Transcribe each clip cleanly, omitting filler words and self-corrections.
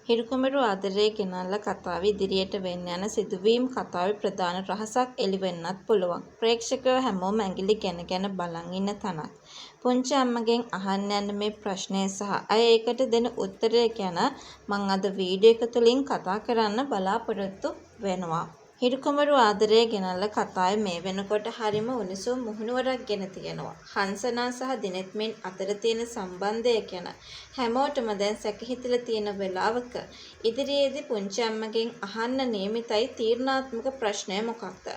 හිරුකුමරු ආදරේ ගෙනල්ලා කතාව ඉදිරියට වෙන්න යන සිදුවීම් කතාවේ ප්‍රධාන රහසක් එළිවෙන්නත් පුළුවන්. ප්‍රේක්ෂකයෝ හැමෝම ඇඟිලි ගැන බලන් ඉන්න තැනක්. පුංචි අම්මගෙන් අහන්න යන මේ ප්‍රශ්නය සහ අය ඒකට දෙන උත්තරය ගැන මං අද වීඩියෝ එක තුලින් කතා කරන්න බලාපොරොත්තු වෙනවා. හිරුකුමරු ආදරේ ගෙනල්ලා කතාවේ මේ වෙනකොට හරිම උණුසුම් මුහුණුවරක් ගෙන තියෙනවා. හංසනා සහ දිනෙත්මින් අතර තියෙන සම්බන්ධය ගැන හැමෝටම දැන් සැකහිතලා තියෙන වෙලාවක ඉදිරියේදී පුංචි අම්මගෙන් අහන්න නියමිතයි තීරණාත්මක ප්‍රශ්නය මොකක්ද?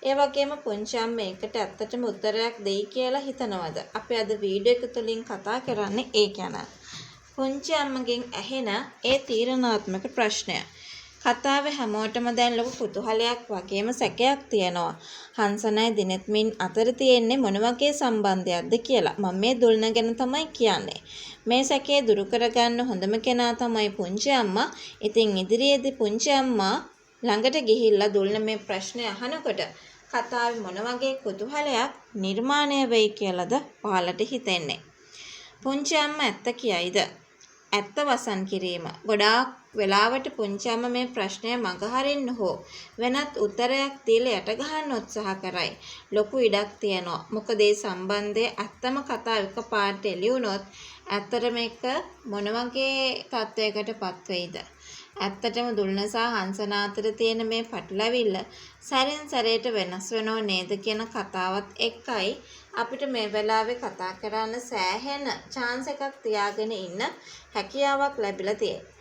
ඒ වගේම පුංචි අම්ම ඒකට ඇත්තටම උත්තරයක් දෙයි කියලා හිතනවද? අපි අද වීඩියෝ එක තුලින් කතා කරන්නේ ඒ ගැන. පුංචි අම්මගෙන් ඇහෙන ඒ තීරණාත්මක ප්‍රශ්නය. කතාවේ හැමෝටම දැන් ලොකු කුතුහලයක් වගේම සැකයක් තියෙනවා. හංසනයි දිනෙත්මින් අතර තියෙන්නේ මොන වගේ සම්බන්ධයක්ද කියලා. මම මේ දුල්න ගැන තමයි කියන්නේ. මේ සැකේ දුරු කරගන්න හොඳම කෙනා තමයි පුංචි අම්මා. ඉතින් ඉදිරියේදී පුංචි අම්මා ළඟට ගිහිල්ලා දුල්න මේ ප්‍රශ්නේ අහනකොට කතාවේ මොන වගේ කුතුහලයක් නිර්මාණය වෙයි කියලාද ඔයාලට හිතෙන්නේ? පුංචි අම්මා ඇත්ත කියයිද? ඇත්ත වසන් කිරීම. ගොඩාක් වෙලාවට පුංචි අම්මා මේ ප්‍රශ්නය මගහරින්න හෝ වෙනත් උත්තරයක් දීලා යට ගහන්න උත්සාහ කරයි. ලොකු ඉඩක් තියෙනවා. මොකද මේ සම්බන්ධයේ ඇත්තම කතාව එකපාරට එළි වුණොත් ඇත්තට මේක මොන වගේ තත්වයකටපත් වෙයිද? ඇත්තටම දුල්න සහ හංසනා අතර තියෙන මේ පටලැවිල්ල සැරින් සැරේට වෙනස් වෙනව නේද කියන කතාවත් එක්කයි අපිට මේ වෙලාවේ කතා කරන්න සෑහෙන chance එකක් තියාගෙන ඉන්න හැකියාවක් ලැබිලා තියෙන්නේ.